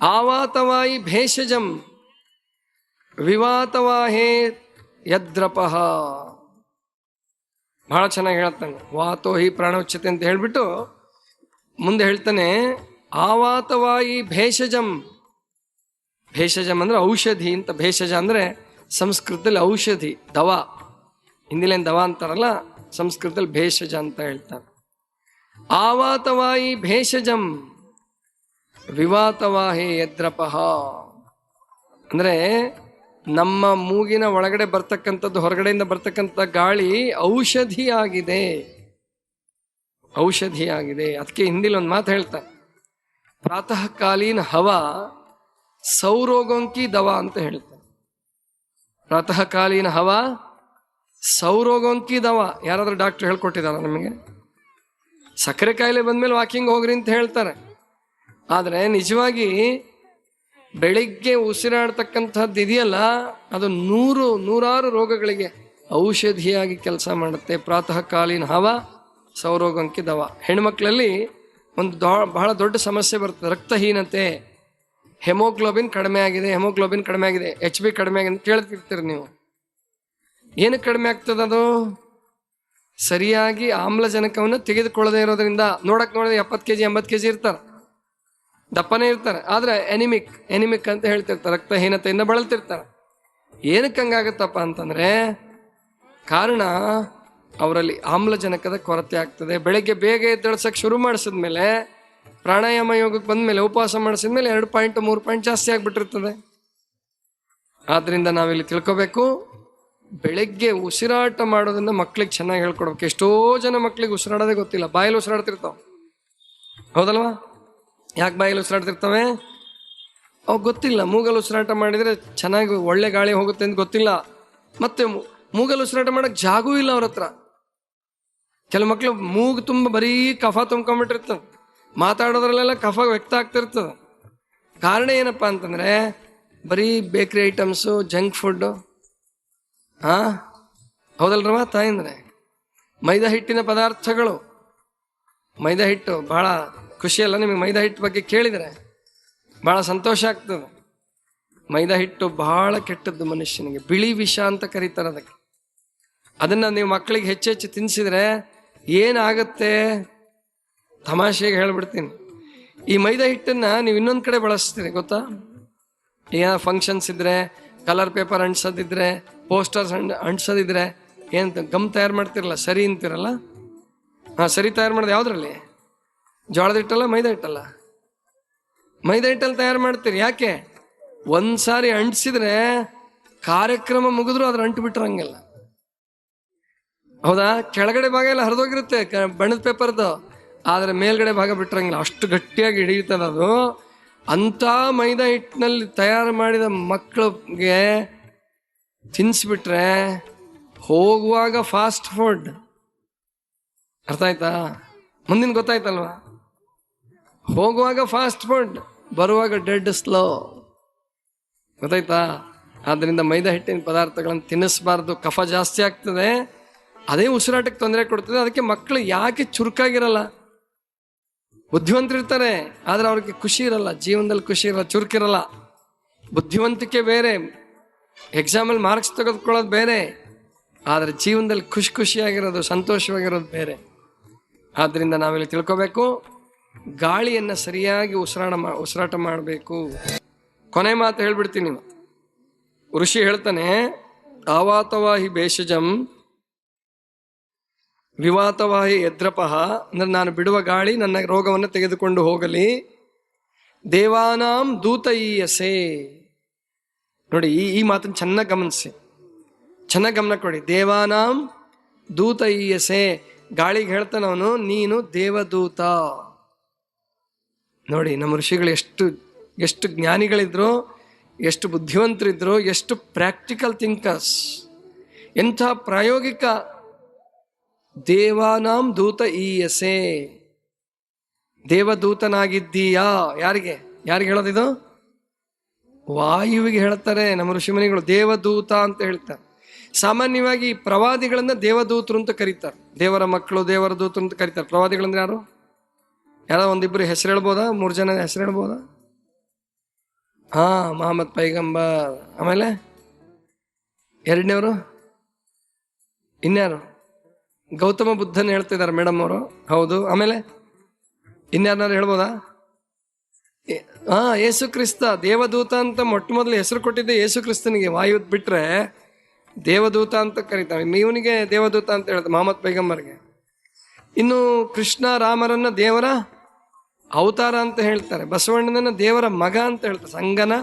ಆವಾತವಾಯಿ ಭೇಷಜಂ ವಿವಾತವಾಹೇ ಯದ್ರಪಃ. ಬಹಳ ಚೆನ್ನಾಗಿ ಹೇಳ್ತಾನೆ. ವಾತೋ ಹಿ ಪ್ರಾಣ ಉಚ್ಯತೆ ಅಂತ ಹೇಳ್ಬಿಟ್ಟು ಮುಂದೆ ಹೇಳ್ತಾನೆ, ಆವಾತವಾಯಿ ಭೇಷಜಂ. ಭೇಷಜಂ ಅಂದ್ರೆ ಔಷಧಿ ಅಂತ. ಭೇಷಜ ಅಂದ್ರೆ ಸಂಸ್ಕೃತದಲ್ಲಿ ಔಷಧಿ, ದವಾ. ಹಿಂದಿಲೇನು ದವಾ ಅಂತಾರಲ್ಲ, ಸಂಸ್ಕೃತದಲ್ಲಿ ಭೇಷಜ ಅಂತ ಹೇಳ್ತಾರೆ. ಆವಾತವಾಯಿ ಭೇಷಜಂ ವಿವಾತವಾಹೇ ಯದ್ರಪಃ. ಅಂದ್ರೆ ನಮ್ಮ ಮೂಗಿನ ಒಳಗಡೆ ಬರ್ತಕ್ಕಂಥದ್ದು, ಹೊರಗಡೆಯಿಂದ ಬರ್ತಕ್ಕಂಥ ಗಾಳಿ ಔಷಧಿಯಾಗಿದೆ, ಔಷಧಿಯಾಗಿದೆ. ಅದಕ್ಕೆ ಹಿಂದಿಲಿ ಒಂದು ಮಾತು ಹೇಳ್ತಾರೆ, ಪ್ರಾತಃ ಕಾಲೀನ ಹವಾ ಸೌರೋಗೋಂಕಿ ದವಾ ಅಂತ ಹೇಳ್ತಾರೆ. ಪ್ರಾತಃ ಕಾಲೀನ ಹವಾ ಸೌರೋಗೋಂಕಿ ದವಾ. ಯಾರಾದ್ರೂ ಡಾಕ್ಟರ್ ಹೇಳ್ಕೊಟ್ಟಿದಾರ ನಮಗೆ? ಸಕ್ಕರೆ ಕಾಯಿಲೆ ಬಂದ್ಮೇಲೆ ವಾಕಿಂಗ್ ಹೋಗ್ರಿ ಅಂತ ಹೇಳ್ತಾರೆ. ಆದರೆ ನಿಜವಾಗಿ ಬೆಳಿಗ್ಗೆ ಉಸಿರಾಡ್ತಕ್ಕಂಥದ್ದು ಇದೆಯಲ್ಲ, ಅದು ನೂರಾರು ರೋಗಗಳಿಗೆ ಔಷಧಿಯಾಗಿ ಕೆಲಸ ಮಾಡುತ್ತೆ. ಪ್ರಾತಃ ಕಾಲೀನ ಹವಾ ಸೌರೋಗಂಕಿ ದವಾ. ಹೆಣ್ಮಕ್ಳಲ್ಲಿ ಒಂದು ಬಹಳ ದೊಡ್ಡ ಸಮಸ್ಯೆ ಬರ್ತದೆ, ರಕ್ತಹೀನತೆ. ಹೆಮೋಗ್ಲೋಬಿನ್ ಕಡಿಮೆ ಆಗಿದೆ, ಹೆಮೋಗ್ಲೋಬಿನ್ ಕಡಿಮೆ ಆಗಿದೆ, HB ಕಡಿಮೆ ಆಗಿದೆ ಅಂತ ಕೇಳ್ತಿರ್ತೀರಿ ನೀವು. ಏನಕ್ಕೆ ಕಡಿಮೆ ಆಗ್ತದೆ? ಅದು ಸರಿಯಾಗಿ ಆಮ್ಲಜನಕವನ್ನು ತೆಗೆದುಕೊಳ್ಳದೆ ಇರೋದ್ರಿಂದ. ನೋಡಿದ್ರೆ 70 kg 80 kg ಇರ್ತಾರೆ, ದಪ್ಪನೇ ಇರ್ತಾರೆ, ಆದರೆ ಎನಿಮಿಕ್ ಅಂತ ಹೇಳ್ತಿರ್ತಾರೆ, ರಕ್ತಹೀನತೆಯಿಂದ ಬಳಲ್ತಿರ್ತಾರೆ. ಏನಕ್ಕೆ ಹಂಗಾಗತ್ತಪ್ಪ ಅಂತಂದ್ರೆ, ಕಾರಣ ಅವರಲ್ಲಿ ಆಮ್ಲಜನಕದ ಕೊರತೆ ಆಗ್ತದೆ. ಬೆಳಗ್ಗೆ ಬೇಗ ಎದ್ದೇಳ್ಸಕ್ಕೆ ಶುರು ಮಾಡಿಸಿದ್ಮೇಲೆ, ಪ್ರಾಣಾಯಾಮ ಯೋಗಕ್ಕೆ ಬಂದ್ಮೇಲೆ, ಉಪವಾಸ ಮಾಡಿಸಿದ್ಮೇಲೆ 2 ಪಾಯಿಂಟ್ 3 ಪಾಯಿಂಟ್ ಜಾಸ್ತಿ ಆಗ್ಬಿಟ್ಟಿರ್ತದೆ. ಆದ್ರಿಂದ ನಾವಿಲ್ಲಿ ತಿಳ್ಕೋಬೇಕು, ಬೆಳಗ್ಗೆ ಉಸಿರಾಟ ಮಾಡೋದನ್ನ ಮಕ್ಳಿಗೆ ಚೆನ್ನಾಗಿ ಹೇಳ್ಕೊಡ್ಬೇಕು. ಎಷ್ಟೋ ಜನ ಮಕ್ಳಿಗೆ ಉಸಿರಾಡೋದೇ ಗೊತ್ತಿಲ್ಲ, ಬಾಯಲ್ಲಿ ಉಸಿರಾಡ್ತಿರ್ತಾವ, ಹೌದಲ್ವಾ? ಯಾಕೆ ಬಾಯಲ್ಲಿ ಉಸಿರಾಡ್ತಿರ್ತವೆ? ಅವು ಗೊತ್ತಿಲ್ಲ. ಮೂಗಲ್ಲಿ ಉಸಿರಾಟ ಮಾಡಿದರೆ ಚೆನ್ನಾಗಿ ಒಳ್ಳೆ ಗಾಳಿ ಹೋಗುತ್ತೆ ಅಂತ ಗೊತ್ತಿಲ್ಲ. ಮತ್ತೆ ಮೂಗಲ್ಲಿ ಉಸಿರಾಟ ಮಾಡೋಕ್ಕೆ ಜಾಗೂ ಇಲ್ಲ ಅವ್ರ ಹತ್ರ. ಕೆಲವು ಮಕ್ಳು ಮೂಗು ತುಂಬ ಬರೀ ಕಫ ತುಂಬ್ಕೊಂಡ್ಬಿಟ್ಟಿರ್ತದೆ, ಮಾತಾಡೋದ್ರಲ್ಲೆಲ್ಲ ಕಫ ವ್ಯಕ್ತ ಆಗ್ತಿರ್ತದೆ. ಕಾರಣ ಏನಪ್ಪ ಅಂತಂದರೆ, ಬರೀ ಬೇಕ್ರಿ ಐಟಮ್ಸು, ಜಂಕ್ ಫುಡ್ಡು. ಹೌದಲ್ರವ ತಾಯಿಂದ್ರೆ? ಮೈದಾ ಹಿಟ್ಟಿನ ಪದಾರ್ಥಗಳು. ಮೈದಾ ಹಿಟ್ಟು ಭಾಳ ಖುಷಿಯಲ್ಲ ನಿಮಗೆ? ಮೈದಾ ಹಿಟ್ಟು ಬಗ್ಗೆ ಕೇಳಿದರೆ ಭಾಳ ಸಂತೋಷ ಆಗ್ತದೆ. ಮೈದಾ ಹಿಟ್ಟು ಬಹಳ ಕೆಟ್ಟದ್ದು ಮನುಷ್ಯನಿಗೆ, ಬಿಳಿ ವಿಷ ಅಂತ ಕರೀತಾರೆ ಅದಕ್ಕೆ. ಅದನ್ನು ನೀವು ಮಕ್ಕಳಿಗೆ ಹೆಚ್ಚೆಚ್ಚು ತಿನ್ನಿಸಿದ್ರೆ ಏನಾಗುತ್ತೆ? ತಮಾಷೆಗೆ ಹೇಳ್ಬಿಡ್ತೀನಿ, ಈ ಮೈದಾ ಹಿಟ್ಟನ್ನು ನೀವು ಇನ್ನೊಂದು ಕಡೆ ಬಳಸ್ತೀರಿ ಗೊತ್ತಾ? ಏನೋ ಫಂಕ್ಷನ್ಸ್ ಇದ್ರೆ, ಕಲರ್ ಪೇಪರ್ ಅಂಟಿಸೋದಿದ್ರೆ, ಪೋಸ್ಟರ್ಸ್ ಅಂಟಿಸೋದಿದ್ರೆ, ಏನು ಗಮ್ ತಯಾರು ಮಾಡ್ತಿರಲ್ಲ, ಸರಿ ಅಂತಿರಲ್ಲ. ಸರಿ ತಯಾರು ಮಾಡೋದು ಯಾವುದ್ರಲ್ಲಿ? ಜೋಳದ ಹಿಟ್ಟಲ್ಲ, ಮೈದಾ ಹಿಟ್ಟಲ್ಲ? ಮೈದಾ ಹಿಟ್ಟಲ್ಲಿ ತಯಾರು ಮಾಡ್ತೀರಿ. ಯಾಕೆ? ಒಂದ್ಸಾರಿ ಅಂಟಿಸಿದ್ರೆ ಕಾರ್ಯಕ್ರಮ ಮುಗಿದ್ರು ಅದ್ರ ಅಂಟು ಬಿಟ್ಟಿರಂಗಿಲ್ಲ, ಹೌದಾ? ಕೆಳಗಡೆ ಭಾಗ ಎಲ್ಲ ಹರಿದೋಗಿರುತ್ತೆ ಬಣ್ಣದ ಪೇಪರ್ದು, ಆದರೆ ಮೇಲ್ಗಡೆ ಭಾಗ ಬಿಟ್ಟಿರಂಗಿಲ್ಲ, ಅಷ್ಟು ಗಟ್ಟಿಯಾಗಿ ಹಿಡಿಯುತ್ತದೆ ಅದು. ಅಂಥ ಮೈದಾ ಹಿಟ್ಟಿನಲ್ಲಿ ತಯಾರು ಮಾಡಿದ ಮಕ್ಕಳಿಗೆ ತಿನ್ನಿಸ್ಬಿಟ್ರೆ ಹೋಗುವಾಗ ಫಾಸ್ಟ್ ಫುಡ್. ಅರ್ಥ ಆಯ್ತಾ? ಮುಂದಿನ ಗೊತ್ತಾಯ್ತಲ್ವಾ? ಹೋಗುವಾಗ ಫಾಸ್ಟ್ ಫುಡ್, ಬರುವಾಗ ಡೆಡ್ ಸ್ಲೋ. ಗೊತ್ತಾಯ್ತಾ? ಆದ್ದರಿಂದ ಮೈದಾ ಹಿಟ್ಟಿನ ಪದಾರ್ಥಗಳನ್ನು ತಿನ್ನಿಸ್ಬಾರ್ದು, ಕಫ ಜಾಸ್ತಿ ಆಗ್ತದೆ, ಅದೇ ಉಸಿರಾಟಕ್ಕೆ ತೊಂದರೆ ಕೊಡ್ತದೆ. ಅದಕ್ಕೆ ಮಕ್ಕಳು ಯಾಕೆ ಚುರುಕಾಗಿರಲ್ಲ? ಬುದ್ಧಿವಂತರಿರ್ತಾರೆ, ಆದರೆ ಅವ್ರಿಗೆ ಖುಷಿ ಇರಲ್ಲ, ಜೀವನದಲ್ಲಿ ಖುಷಿ ಇರಲ್ಲ, ಚುರುಕಿರಲ್ಲ. ಬುದ್ಧಿವಂತಿಕೆ ಬೇರೆ, ಎಕ್ಸಾಮಲ್ಲಿ ಮಾರ್ಕ್ಸ್ ತೆಗೆದುಕೊಳ್ಳೋದು ಬೇರೆ, ಆದರೆ ಜೀವನದಲ್ಲಿ ಖುಷಿಯಾಗಿರೋದು, ಸಂತೋಷವಾಗಿರೋದು ಬೇರೆ. ಆದ್ದರಿಂದ ನಾವಿಲ್ಲಿ ತಿಳ್ಕೋಬೇಕು, ಗಾಳಿಯನ್ನು ಸರಿಯಾಗಿ ಉಸಿರಾಟ ಮಾಡಬೇಕು. ಕೊನೆ ಮಾತು ಹೇಳ್ಬಿಡ್ತೀನಿ. ಋಷಿ ಹೇಳ್ತಾನೆ, ಆವಾತವಾಹಿ ಭೇಷಜಂ ವಿವಾತವಾಹಿ ಯದ್ರಪಃ, ಅಂದ್ರೆ ನಾನು ಬಿಡುವ ಗಾಳಿ ನನ್ನ ರೋಗವನ್ನು ತೆಗೆದುಕೊಂಡು ಹೋಗಲಿ. ದೇವಾನಾಂ ದೂತೈಯಸೆ. ನೋಡಿ, ಈ ಮಾತನ್ನು ಚೆನ್ನಾಗಿ ಗಮನಿಸಿ, ಚೆನ್ನಾಗಿ ಗಮನ ಕೊಡಿ. ದೇವಾನಾಂ ದೂತೈಯಸೆ, ಗಾಳಿಗೆ ಹೇಳ್ತಾನೆ ಅವನು, ನೀನು ದೇವದೂತ. ನೋಡಿ, ನಮ್ಮ ಋಷಿಗಳು ಎಷ್ಟು ಜ್ಞಾನಿಗಳಿದ್ರು, ಎಷ್ಟು ಬುದ್ಧಿವಂತರಿದ್ರು, ಎಷ್ಟು ಪ್ರಾಕ್ಟಿಕಲ್ ಥಿಂಕರ್ಸ್, ಎಂಥ ಪ್ರಾಯೋಗಿಕ. ದೇವಾನಾಂ ದೂತ ಈಯಸೆ, ದೇವದೂತನಾಗಿದ್ದೀಯಾ. ಯಾರಿಗೆ ಹೇಳೋದಿದು? ವಾಯುವಿಗೆ ಹೇಳ್ತಾರೆ ನಮ್ಮ ಋಷಿಮುನಿಗಳು, ದೇವದೂತ ಅಂತ ಹೇಳ್ತಾರೆ. ಸಾಮಾನ್ಯವಾಗಿ ಪ್ರವಾದಿಗಳನ್ನ ದೇವದೂತರು ಅಂತ ಕರೀತಾರೆ, ದೇವರ ಮಕ್ಕಳು, ದೇವರ ದೂತರು ಅಂತ ಕರೀತಾರೆ. ಪ್ರವಾದಿಗಳಂದ್ರೆ ಯಾರೋ ಒಂದಿಬ್ಬರು ಹೆಸರು ಹೇಳ್ಬೋದಾ? 3 ಜನ ಹೆಸರು ಹೇಳ್ಬೋದಾ? ಮಹಮ್ಮದ್ ಪೈಗಂಬರ್. ಆಮೇಲೆ ಎರಡನೇವರು ಇನ್ಯಾರು? ಗೌತಮ ಬುದ್ಧನ ಹೇಳ್ತಿದ್ದಾರೆ ಮೇಡಮ್ ಅವರು. ಹೌದು. ಆಮೇಲೆ ಇನ್ಯಾರನ್ನಾರು ಹೇಳ್ಬೋದಾ? ಯೇಸು ಕ್ರಿಸ್ತ. ದೇವದೂತ ಅಂತ ಮೊಟ್ಟ ಮೊದಲು ಹೆಸರು ಕೊಟ್ಟಿದ್ದೆ ಯೇಸು ಕ್ರಿಸ್ತನಿಗೆ. ವಾಯುದ್ ಬಿಟ್ರೆ ದೇವದೂತ ಅಂತ ಕರೀತಾರೆ. ಇವನಿಗೆ ದೇವದೂತ ಅಂತ ಹೇಳ್ತಾರೆ, ಮಹಮ್ಮದ್ ಪೈಗಂಬರ್ಗೆ. ಇನ್ನು ಕೃಷ್ಣ ರಾಮರನ್ನ ದೇವರ ಅವತಾರ ಅಂತ ಹೇಳ್ತಾರೆ. ಬಸವಣ್ಣನ ದೇವರ ಮಗ ಅಂತ ಹೇಳ್ತಾರೆ, ಸಂಗನ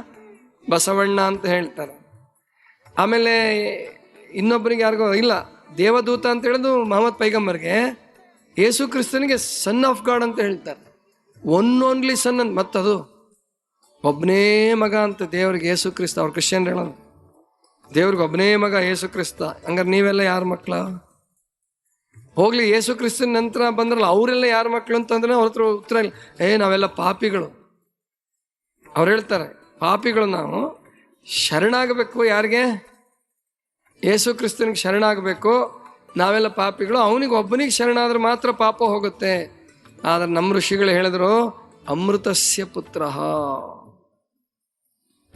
ಬಸವಣ್ಣ ಅಂತ ಹೇಳ್ತಾರೆ. ಆಮೇಲೆ ಇನ್ನೊಬ್ಬರಿಗೆ ಯಾರಿಗೋ ಇಲ್ಲ, ದೇವದೂತ ಅಂತ ಹೇಳೋದು ಮಹಮ್ಮದ್ ಪೈಗಂಬರ್ಗೆ. ಯೇಸು ಕ್ರಿಸ್ತನಿಗೆ ಸನ್ ಆಫ್ ಗಾಡ್ ಅಂತ ಹೇಳ್ತಾರೆ, ಒನ್ ಓನ್ಲಿ ಸನ್ ಅಂತ. ಮತ್ತದು ಒಬ್ಬನೇ ಮಗ ಅಂತ ದೇವ್ರಿಗೆ ಯೇಸು ಕ್ರಿಸ್ತ. ಅವ್ರು ಕ್ರಿಶ್ಚಿಯನ್ ಹೇಳೋದು, ದೇವ್ರಿಗೆ ಒಬ್ಬನೇ ಮಗ ಯೇಸು ಕ್ರಿಸ್ತ. ಹಂಗಾರೆ ನೀವೆಲ್ಲ ಯಾರ ಮಕ್ಕಳ? ಹೋಗ್ಲಿ, ಯೇಸು ಕ್ರಿಸ್ತನ ನಂತರ ಬಂದ್ರಲ್ಲ ಅವರೆಲ್ಲ ಯಾರ ಮಕ್ಕಳು ಅಂತಂದ್ರೆ ಅವ್ರ ಹತ್ರ ಉತ್ತರ ಇಲ್ಲ. ನಾವೆಲ್ಲ ಪಾಪಿಗಳು. ಅವ್ರು ಹೇಳ್ತಾರೆ, ಪಾಪಿಗಳು ನಾವು, ಶರಣಾಗಬೇಕು. ಯಾರಿಗೆ? ಯೇಸು ಕ್ರಿಸ್ತನಿಗೆ ಶರಣಾಗಬೇಕು. ನಾವೆಲ್ಲ ಪಾಪಿಗಳು, ಅವನಿಗೆ ಒಬ್ಬನಿಗೆ ಶರಣಾದ್ರೆ ಮಾತ್ರ ಪಾಪ ಹೋಗುತ್ತೆ. ಆದ್ರೆ ನಮ್ಮ ಋಷಿಗಳು ಹೇಳಿದ್ರು, ಅಮೃತಸ್ಯ ಪುತ್ರ,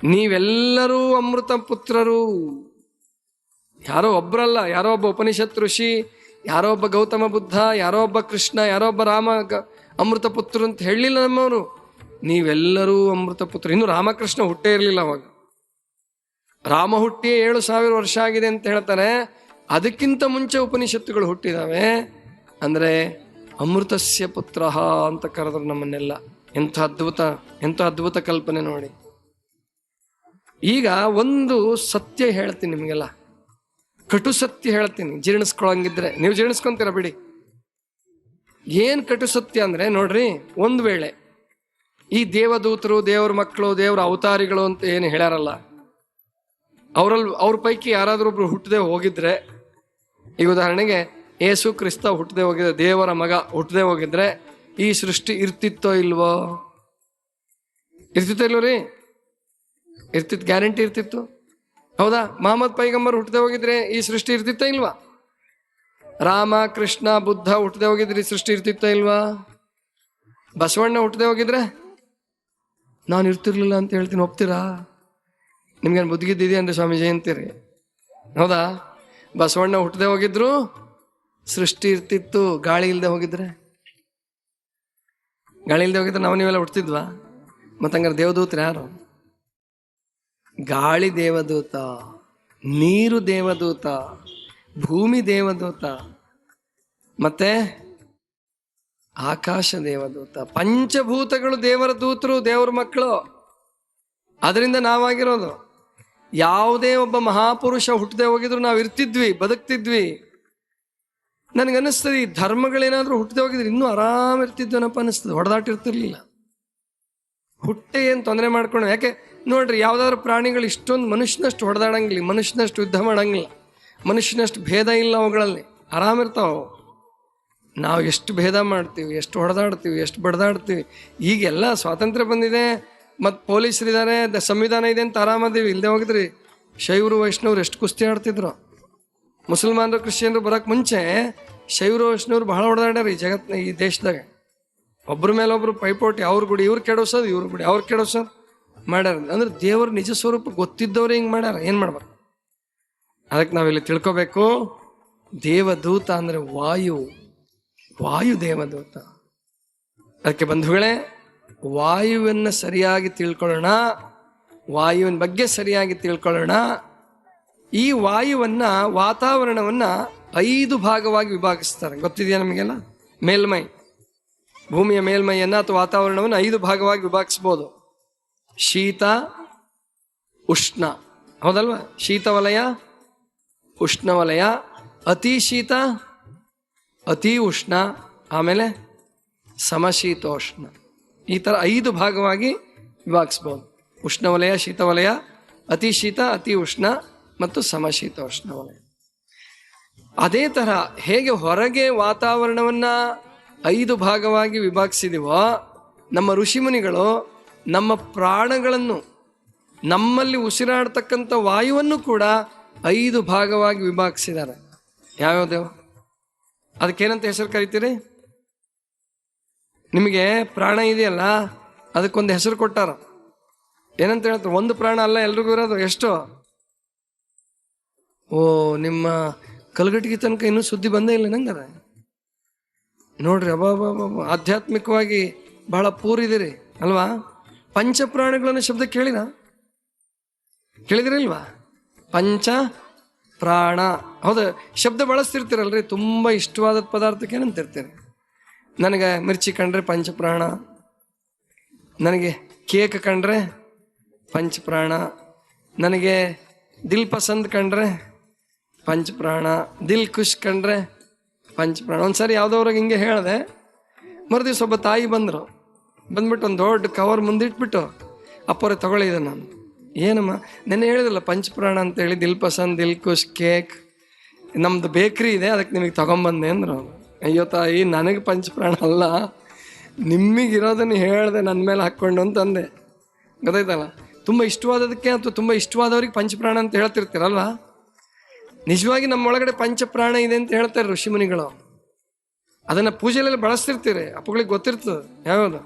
ನೀವೆಲ್ಲರೂ ಅಮೃತ ಪುತ್ರರು. ಯಾರೋ ಒಬ್ಬರಲ್ಲ, ಯಾರೋ ಒಬ್ಬ ಉಪನಿಷತ್ ಋಷಿ, ಯಾರೋ ಒಬ್ಬ ಗೌತಮ ಬುದ್ಧ, ಯಾರೋ ಒಬ್ಬ ಕೃಷ್ಣ, ಯಾರೋ ಒಬ್ಬ ರಾಮ ಅಮೃತ ಪುತ್ರ ಅಂತ ಹೇಳಲಿಲ್ಲ ನಮ್ಮವರು. ನೀವೆಲ್ಲರೂ ಅಮೃತ ಪುತ್ರ. ಇನ್ನು ರಾಮಕೃಷ್ಣ ಹುಟ್ಟೇ ಇರಲಿಲ್ಲ ಅವಾಗ. ರಾಮ ಹುಟ್ಟಿ 7,000 ವರ್ಷ ಆಗಿದೆ ಅಂತ ಹೇಳ್ತಾರೆ. ಅದಕ್ಕಿಂತ ಮುಂಚೆ ಉಪನಿಷತ್ತುಗಳು ಹುಟ್ಟಿದಾವೆ. ಅಂದರೆ ಅಮೃತಸ್ಯ ಪುತ್ರ ಅಂತ ಕರೆದ್ರು ನಮ್ಮನ್ನೆಲ್ಲ. ಎಂಥ ಅದ್ಭುತ ಕಲ್ಪನೆ ನೋಡಿ. ಈಗ ಒಂದು ಸತ್ಯ ಹೇಳ್ತೀನಿ ನಿಮಗೆಲ್ಲ, ಕಟು ಸತ್ಯ ಹೇಳ್ತೀನಿ. ಜೀರ್ಣಿಸ್ಕೊಳಂಗಿದ್ರೆ ನೀವು ಜೀರ್ಣಿಸ್ಕೊಂತೀರ ಬಿಡಿ. ಏನ್ ಕಟು ಸತ್ಯ ಅಂದ್ರೆ, ನೋಡ್ರಿ, ಒಂದು ವೇಳೆ ಈ ದೇವದೂತರು, ದೇವ್ರ ಮಕ್ಕಳು, ದೇವ್ರ ಅವತಾರಿಗಳು ಅಂತ ಏನು ಹೇಳ್ಯಾರಲ್ಲ, ಅವ್ರ ಪೈಕಿ ಯಾರಾದ್ರೂ ಒಬ್ರು ಹುಟ್ಟದೆ ಹೋಗಿದ್ರೆ, ಈಗ ಉದಾಹರಣೆಗೆ ಯೇಸು ಕ್ರಿಸ್ತ ಹುಟ್ಟದೆ ಹೋಗಿದ್ರೆ, ದೇವರ ಮಗ ಹುಟ್ಟದೆ ಹೋಗಿದ್ರೆ, ಈ ಸೃಷ್ಟಿ ಇರ್ತಿತ್ತೋ ಇಲ್ವೋ? ಇರ್ತಿತ್ತೋ ಇಲ್ವೋ ರೀ? ಇರ್ತಿತ್ತು, ಗ್ಯಾರಂಟಿ ಇರ್ತಿತ್ತು. ಹೌದಾ? ಮಹಮ್ಮದ್ ಪೈಗಂಬರ್ ಹುಟ್ಟದೆ ಹೋಗಿದ್ರೆ ಈ ಸೃಷ್ಟಿ ಇರ್ತಿತ್ತ ಇಲ್ವಾ? ರಾಮ, ಕೃಷ್ಣ, ಬುದ್ಧ ಹುಟ್ಟದೆ ಹೋಗಿದ್ರೆ ಈ ಸೃಷ್ಟಿ ಇರ್ತಿತ್ತ ಇಲ್ವಾ? ಬಸವಣ್ಣ ಹುಟ್ಟದೆ ಹೋಗಿದ್ರೆ ನಾನು ಇರ್ತಿರ್ಲಿಲ್ಲ ಅಂತ ಹೇಳ್ತೀನಿ, ಒಪ್ತೀರಾ? ನಿಮ್ಗೇನು ಬುದ್ಧಿಗಿದ್ದಿದೆ ಅಂದ್ರೆ ಸ್ವಾಮೀಜಿ ಅಂತೀರಿ. ಹೌದಾ? ಬಸವಣ್ಣ ಹುಟ್ಟದೆ ಹೋಗಿದ್ರು ಸೃಷ್ಟಿ ಇರ್ತಿತ್ತು. ಗಾಳಿ ಇಲ್ಲದೆ ಹೋಗಿದ್ರೆ ನಾವು ನೀವೆಲ್ಲ ಹುಡ್ತಿದ್ವಾ? ಮತ್ತಂಗಾರೆ ದೇವದೂತರು ಯಾರು? ಗಾಳಿ ದೇವದೂತ, ನೀರು ದೇವದೂತ, ಭೂಮಿ ದೇವದೂತ, ಮತ್ತೆ ಆಕಾಶ ದೇವದೂತ. ಪಂಚಭೂತಗಳು ದೇವರ ದೂತರು, ದೇವರ ಮಕ್ಕಳು. ಅದರಿಂದ ನಾವಾಗಿರೋದು. ಯಾವುದೇ ಒಬ್ಬ ಮಹಾಪುರುಷ ಹುಟ್ಟದೆ ಹೋಗಿದ್ರು ನಾವು ಇರ್ತಿದ್ವಿ, ಬದುಕ್ತಿದ್ವಿ. ನನಗನ್ನಿಸ್ತದೆ, ಈ ಧರ್ಮಗಳೇನಾದ್ರೂ ಹುಟ್ಟದೆ ಹೋಗಿದ್ರೆ ಇನ್ನೂ ಆರಾಮ ಇರ್ತಿದ್ವನಪ್ಪ ಅನಿಸ್ತದೆ, ಹೊಡೆದಾಟಿರ್ತಿರ್ಲಿಲ್ಲ. ಹುಟ್ಟೆ ಏನು ತೊಂದರೆ ಮಾಡ್ಕೊಂಡು. ಯಾಕೆ ನೋಡ್ರಿ, ಯಾವುದಾದ್ರು ಪ್ರಾಣಿಗಳು ಇಷ್ಟೊಂದು ಮನುಷ್ಯನಷ್ಟು ಹೊಡೆದಾಡಂಗಿಲ್ಲ, ಮನುಷ್ಯನಷ್ಟು ಯುದ್ಧ ಮಾಡಂಗಿಲ್ಲ, ಮನುಷ್ಯನಷ್ಟು ಭೇದ ಇಲ್ಲ ಅವುಗಳಲ್ಲಿ, ಆರಾಮಿರ್ತಾವ. ನಾವು ಎಷ್ಟು ಭೇದ ಮಾಡ್ತೀವಿ, ಎಷ್ಟು ಹೊಡೆದಾಡ್ತೀವಿ, ಎಷ್ಟು ಬಡ್ದಾಡ್ತೀವಿ. ಈಗೆಲ್ಲ ಸ್ವಾತಂತ್ರ್ಯ ಬಂದಿದೆ, ಮತ್ತು ಪೊಲೀಸರಿದ್ದಾರೆ, ಸಂವಿಧಾನ ಇದೆ ಅಂತ ಆರಾಮದೀವಿ. ಇಲ್ಲದೆ ಹೋಗಿದ್ರಿ ಶೈವರು ವೈಷ್ಣವರು ಎಷ್ಟು ಕುಸ್ತಿ ಆಡ್ತಿದ್ರು. ಮುಸಲ್ಮಾನರು, ಕ್ರಿಶ್ಚಿಯನ್ರು ಬರೋಕ್ಕೆ ಮುಂಚೆ ಶೈವರು ವೈಷ್ಣವರು ಬಹಳ ಹೊಡೆದಾಡ್ಯಾರ ಈ ಜಗತ್ತಿನ, ಈ ದೇಶದಾಗ. ಒಬ್ಬರ ಮೇಲೆ ಒಬ್ರು ಪೈಪೋಟಿ, ಅವ್ರ ಗುಡಿ ಇವ್ರು ಕೆಡೋಸೋದು, ಇವ್ರ ಗುಡಿ ಅವ್ರು ಕೆಡೋಸೋದು ಮಾಡ್ಯಾರ. ಅಂದ್ರೆ ದೇವ್ರ ನಿಜ ಸ್ವರೂಪ ಗೊತ್ತಿದ್ದವ್ರು ಹಿಂಗೆ ಮಾಡ್ಯಾರ, ಏನು ಮಾಡ್ಬಾರ್ದು. ಅದಕ್ಕೆ ನಾವಿಲ್ಲಿ ತಿಳ್ಕೊಬೇಕು. ದೇವದೂತ ಅಂದರೆ ವಾಯು ದೇವದೂತ. ಅದಕ್ಕೆ ಬಂಧುಗಳೇ, ವಾಯುವನ್ನು ಸರಿಯಾಗಿ ತಿಳ್ಕೊಳ್ಳೋಣ, ವಾಯುವಿನ ಬಗ್ಗೆ ಸರಿಯಾಗಿ ತಿಳ್ಕೊಳ್ಳೋಣ. ಈ ವಾಯುವನ್ನು, ವಾತಾವರಣವನ್ನು 5 ಭಾಗವಾಗಿ ವಿಭಾಗಿಸ್ತಾರೆ. ಗೊತ್ತಿದೆಯಾ ನಮಗೆಲ್ಲ? ಮೇಲ್ಮೈ, ಭೂಮಿಯ ಮೇಲ್ಮೈಯನ್ನು ಅಥವಾ ವಾತಾವರಣವನ್ನು 5 ಭಾಗವಾಗಿ ವಿಭಾಗಿಸ್ಬೋದು. ಶೀತ, ಉಷ್ಣ, ಹೌದಲ್ವಾ? ಶೀತವಲಯ, ಉಷ್ಣವಲಯ, ಅತಿ ಶೀತ, ಅತಿ ಉಷ್ಣ, ಆಮೇಲೆ ಸಮಶೀತೋಷ್ಣ. ಈ ಥರ 5 ಭಾಗವಾಗಿ ವಿಭಾಗಿಸ್ಬೋದು. ಉಷ್ಣವಲಯ, ಶೀತವಲಯ, ಅತಿ ಶೀತ, ಅತಿ ಉಷ್ಣ ಮತ್ತು ಸಮಶೀತೋಷ್ಣ ವಲಯ. ಅದೇ ತರಹ ಹೇಗೆ ಹೊರಗೆ ವಾತಾವರಣವನ್ನು 5 ಭಾಗವಾಗಿ ವಿಭಾಗಿಸಿದೀವೋ, ನಮ್ಮ ಋಷಿಮುನಿಗಳು ನಮ್ಮ ಪ್ರಾಣಗಳನ್ನು, ನಮ್ಮಲ್ಲಿ ಉಸಿರಾಡ್ತಕ್ಕಂಥ ವಾಯುವನ್ನು ಕೂಡ 5 ಭಾಗವಾಗಿ ವಿಭಾಗಿಸಿದ್ದಾರೆ. ಯಾವ್ಯಾವ್ದೇವು? ಅದಕ್ಕೇನಂತ ಹೆಸರು ಕರಿತೀರಿ? ನಿಮಗೆ ಪ್ರಾಣ ಇದೆಯಲ್ಲ, ಅದಕ್ಕೊಂದು ಹೆಸರು ಕೊಟ್ಟಾರ. ಏನಂತ ಹೇಳ್ತಾರೆ? ಒಂದು ಪ್ರಾಣ ಅಲ್ಲ ಎಲ್ರಿಗೂ ಇರೋದು. ಎಷ್ಟು? ನಿಮ್ಮ ಕಲ್ಗಟ್ಟಿಗೆ ತನಕ ಇನ್ನೂ ಸುದ್ದಿ ಬಂದೇ ಇಲ್ಲ ನಂಗದ. ನೋಡ್ರಿ, ಆಧ್ಯಾತ್ಮಿಕವಾಗಿ ಬಹಳ ಪೂರಿದಿರಿ ಅಲ್ವಾ? ಪಂಚಪ್ರಾಣಗಳನ್ನು ಶಬ್ದ ಕೇಳಿದಿರಿಲ್ವಾ? ಪಂಚ ಪ್ರಾಣ, ಹೌದಾ? ಶಬ್ದ ಬಳಸ್ತಿರ್ತೀರಲ್ರಿ. ತುಂಬ ಇಷ್ಟವಾದ ಪದಾರ್ಥಕ್ಕೆ ಏನಂತಿರ್ತೀರಿ? ನನಗೆ ಮಿರ್ಚಿ ಕಂಡ್ರೆ ಪಂಚಪ್ರಾಣ, ನನಗೆ ಕೇಕ್ ಕಂಡ್ರೆ ಪಂಚಪ್ರಾಣ, ನನಗೆ ದಿಲ್ ಪಸಂದ್ ಕಂಡ್ರೆ ಪಂಚಪ್ರಾಣ, ದಿಲ್ ಖುಷ್ ಕಂಡ್ರೆ ಪಂಚಪ್ರಾಣ. ಒಂದ್ಸರಿ ಯಾವುದೋವ್ರಾಗ ಹಿಂಗೆ ಹೇಳಿದೆ. ಮರುದಿವ್ಸ ಒಬ್ಬ ತಾಯಿ ಬಂದ್ಬಿಟ್ಟು ಒಂದು ದೊಡ್ಡ ಕವರ್ ಮುಂದಿಟ್ಬಿಟ್ಟು, ಅಪ್ಪವ್ರೆ ತಗೊಳ್ಳಿದೆ. ನಾನು ಏನಮ್ಮ ನೆನ್ನೆ ಹೇಳಿದಲ್ಲ ಪಂಚಪ್ರಾಣ ಅಂತೇಳಿ, ದಿಲ್ ಪಸಂದ್, ದಿಲ್ ಖುಷ್, ಕೇಕ್, ನಮ್ದು ಬೇಕ್ರಿ ಇದೆ, ಅದಕ್ಕೆ ನಿಮಗೆ ತಗೊಂಬಂದೆ ಅಂದರು. ಅಯ್ಯೋ ತಾಯಿ, ನನಗೆ ಪಂಚಪ್ರಾಣ ಅಲ್ಲ, ನಿಮಗಿರೋದನ್ನು ಹೇಳಿದೆ ನನ್ನ ಮೇಲೆ ಹಾಕ್ಕೊಂಡು ಅಂತಂದೆ. ಗೊತ್ತಾಯ್ತಲ್ಲ? ತುಂಬ ಇಷ್ಟವಾದದಕ್ಕೆ ಅಥವಾ ತುಂಬ ಇಷ್ಟವಾದವ್ರಿಗೆ ಪಂಚಪ್ರಾಣ ಅಂತ ಹೇಳ್ತಿರ್ತೀರಲ್ವಾ? ನಿಜವಾಗಿ ನಮ್ಮೊಳಗಡೆ ಪಂಚಪ್ರಾಣ ಇದೆ ಅಂತ ಹೇಳ್ತಾರೆ ಋಷಿಮುನಿಗಳು. ಅದನ್ನು ಪೂಜೆಲೆಲ್ಲ ಬಳಸ್ತಿರ್ತೀರಿ. ಅಪ್ಪಗಳಿಗೆ ಗೊತ್ತಿರ್ತದೆ ಯಾವ್ಯಾವುದು?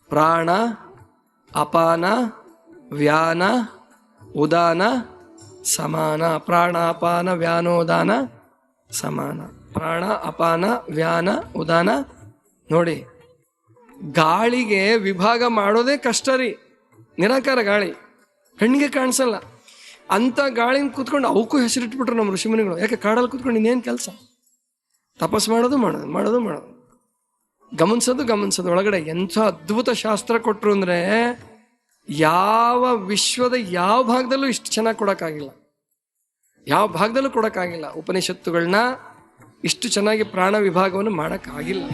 ಪ್ರಾಣ, ಅಪಾನ, ವ್ಯಾನ, ಉದಾನ, ಸಮಾನ. ಪ್ರಾಣ, ಅಪಾನ, ವ್ಯಾನೋದಾನ, ಸಮಾನ. ಪ್ರಾಣ, ಅಪಾನ, ವ್ಯಾನ, ಉದಾನ. ನೋಡಿ, ಗಾಳಿಗೆ ವಿಭಾಗ ಮಾಡೋದೇ ಕಷ್ಟ ರೀ. ನಿರಾಕಾರ ಗಾಳಿ, ಕಣ್ಣಿಗೆ ಕಾಣಿಸಲ್ಲ. ಅಂಥ ಗಾಳಿನ ಕೂತ್ಕೊಂಡು ಅವಕ್ಕೂ ಹೆಸರಿಟ್ಬಿಟ್ರು ನಮ್ಮ ಋಷಿಮುನಿಗಳು. ಯಾಕೆ? ಕಾಡಲ್ಲಿ ಕೂತ್ಕೊಂಡು ಇನ್ನೇನು ಕೆಲಸ? ತಪಸ್ ಮಾಡೋದು ಗಮನಿಸೋದು ಒಳಗಡೆ ಎಂಥ ಅದ್ಭುತ ಶಾಸ್ತ್ರ ಕೊಟ್ಟರು ಅಂದರೆ, ಯಾವ ವಿಶ್ವದ ಯಾವ ಭಾಗದಲ್ಲೂ ಇಷ್ಟು ಚೆನ್ನಾಗಿ ಕೊಡೋಕ್ಕಾಗಿಲ್ಲ. ಯಾವ ಭಾಗದಲ್ಲೂ ಕೊಡೋಕ್ಕಾಗಿಲ್ಲ. ಉಪನಿಷತ್ತುಗಳನ್ನ ಇಷ್ಟು ಚೆನ್ನಾಗಿ ಪ್ರಾಣ ವಿಭಾಗವನ್ನು ಮಾಡೋಕ್ಕಾಗಿಲ್ಲ.